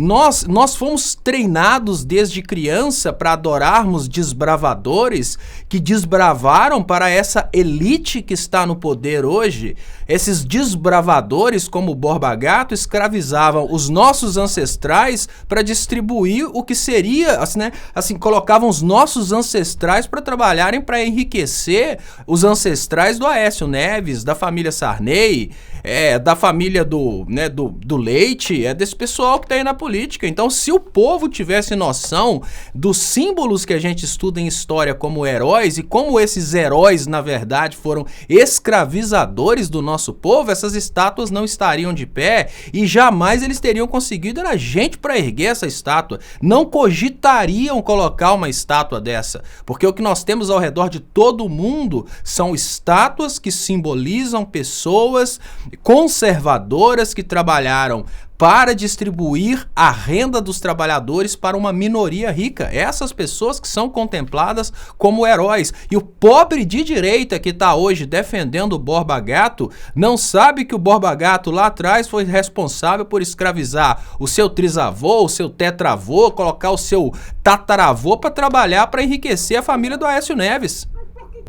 Nós fomos treinados desde criança para adorarmos desbravadores que desbravaram para essa elite que está no poder hoje. Esses desbravadores, como o Borba Gato, escravizavam os nossos ancestrais para distribuir o que seria, assim, colocavam os nossos ancestrais para trabalharem para enriquecer os ancestrais do Aécio Neves, da família Sarney, da família do Leite, desse pessoal que está aí na política. Então, se o povo tivesse noção dos símbolos que a gente estuda em história como heróis e como esses heróis, na verdade, foram escravizadores do nosso povo, essas estátuas não estariam de pé e jamais eles teriam conseguido a gente para erguer essa estátua. Não cogitariam colocar uma estátua dessa, porque o que nós temos ao redor de todo o mundo são estátuas que simbolizam pessoas conservadoras que trabalharam para distribuir a renda dos trabalhadores para uma minoria rica. Essas pessoas que são contempladas como heróis. E o pobre de direita que está hoje defendendo o Borba Gato não sabe que o Borba Gato lá atrás foi responsável por escravizar o seu trisavô, o seu tetravô, colocar o seu tataravô para trabalhar para enriquecer a família do Aécio Neves.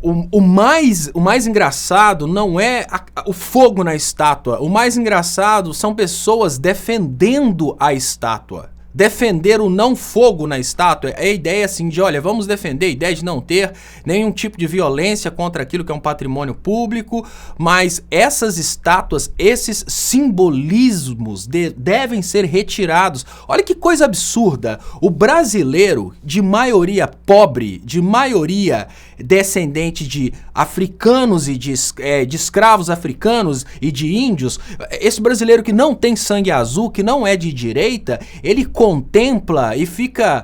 O mais engraçado não é o fogo na estátua. O mais engraçado são pessoas defendendo a estátua. Defender o não fogo na estátua é a ideia assim de, olha, vamos defender a ideia de não ter nenhum tipo de violência contra aquilo que é um patrimônio público, mas essas estátuas, esses simbolismos devem ser retirados. Olha que coisa absurda. O brasileiro, de maioria pobre, de maioria descendente de africanos e de escravos africanos e de índios, esse brasileiro que não tem sangue azul, que não é de direita, ele contempla e fica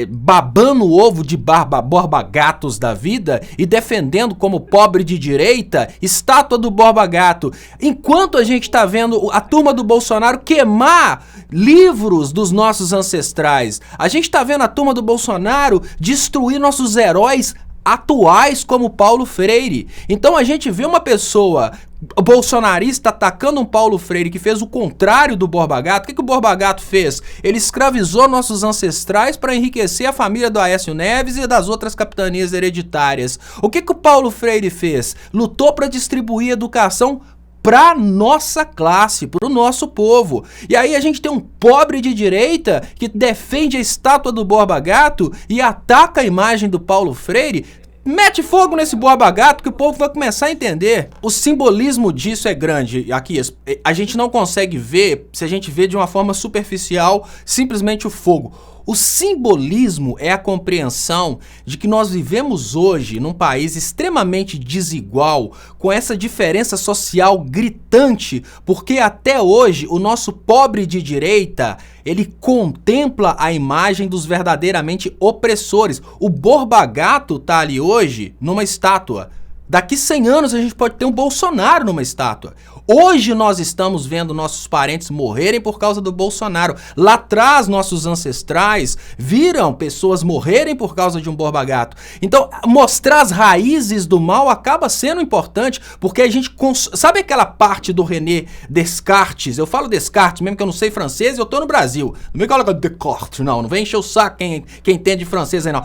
babando o ovo de Borba Gatos da vida e defendendo como pobre de direita estátua do Borba Gato, enquanto a gente está vendo a turma do Bolsonaro queimar livros dos nossos ancestrais. A gente está vendo a turma do Bolsonaro destruir nossos heróis atuais como Paulo Freire. Então a gente vê uma pessoa bolsonarista atacando um Paulo Freire que fez o contrário do Borba Gato. O que o Borba Gato fez? Ele escravizou nossos ancestrais para enriquecer a família do Aécio Neves e das outras capitanias hereditárias. O que o Paulo Freire fez? Lutou para distribuir educação para nossa classe, para o nosso povo. E aí a gente tem um pobre de direita que defende a estátua do Borba Gato e ataca a imagem do Paulo Freire. Mete fogo nesse Borba Gato que o povo vai começar a entender. O simbolismo disso é grande. Aqui, a gente não consegue ver, se a gente vê de uma forma superficial, simplesmente o fogo. O simbolismo é a compreensão de que nós vivemos hoje num país extremamente desigual, com essa diferença social gritante, porque até hoje o nosso pobre de direita, ele contempla a imagem dos verdadeiramente opressores. O Borba Gato tá ali hoje numa estátua. Daqui 100 anos a gente pode ter um Bolsonaro numa estátua. Hoje nós estamos vendo nossos parentes morrerem por causa do Bolsonaro. Lá atrás, nossos ancestrais viram pessoas morrerem por causa de um Borba Gato. Então, mostrar as raízes do mal acaba sendo importante, porque a gente... Sabe aquela parte do René Descartes? Eu falo Descartes, mesmo que eu não sei francês, eu tô no Brasil. Não vem colocar Descartes, não vem encher o saco quem entende francês aí, não.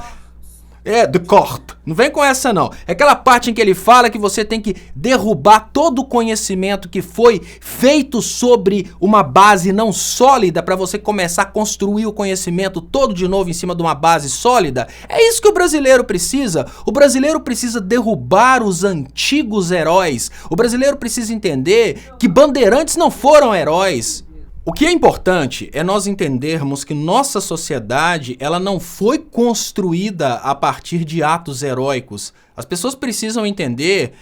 Descartes. Não vem com essa não. É aquela parte em que ele fala que você tem que derrubar todo o conhecimento que foi feito sobre uma base não sólida para você começar a construir o conhecimento todo de novo em cima de uma base sólida. É isso que o brasileiro precisa. O brasileiro precisa derrubar os antigos heróis. O brasileiro precisa entender que bandeirantes não foram heróis. O que é importante é nós entendermos que nossa sociedade, ela não foi construída a partir de atos heróicos. As pessoas precisam entender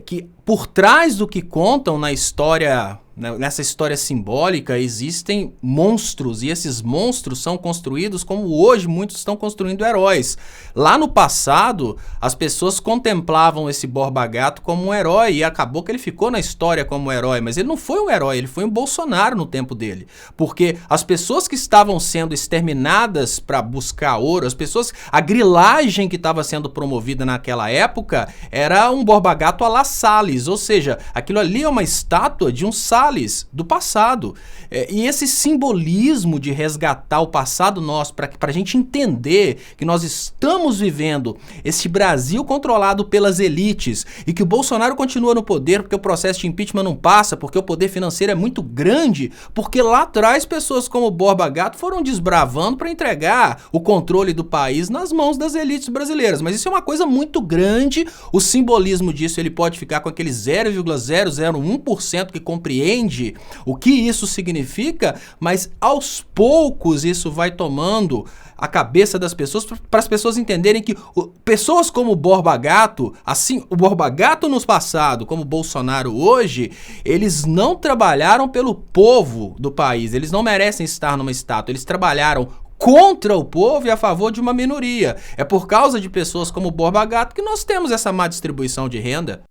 que por trás do que contam na história, nessa história simbólica, existem monstros, e esses monstros são construídos como hoje muitos estão construindo heróis. Lá no passado, as pessoas contemplavam esse Borba Gato como um herói, e acabou que ele ficou na história como um herói, mas ele não foi um herói, ele foi um Bolsonaro no tempo dele. Porque as pessoas que estavam sendo exterminadas para buscar ouro, a grilagem que estava sendo promovida naquela época era um Borba Gato à la Salles, ou seja, aquilo ali é uma estátua de um Salles, males do passado. E esse simbolismo de resgatar o passado nosso, para a gente entender que nós estamos vivendo esse Brasil controlado pelas elites e que o Bolsonaro continua no poder porque o processo de impeachment não passa, porque o poder financeiro é muito grande, porque lá atrás pessoas como Borba Gato foram desbravando para entregar o controle do país nas mãos das elites brasileiras. Mas isso é uma coisa muito grande, o simbolismo disso ele pode ficar com aquele 0,001% que compreende o que isso significa, mas aos poucos isso vai tomando a cabeça das pessoas para as pessoas entenderem que pessoas como o Borba Gato, assim, o Borba Gato no passado, como o Bolsonaro hoje, eles não trabalharam pelo povo do país, eles não merecem estar numa estátua, eles trabalharam contra o povo e a favor de uma minoria. É por causa de pessoas como o Borba Gato que nós temos essa má distribuição de renda.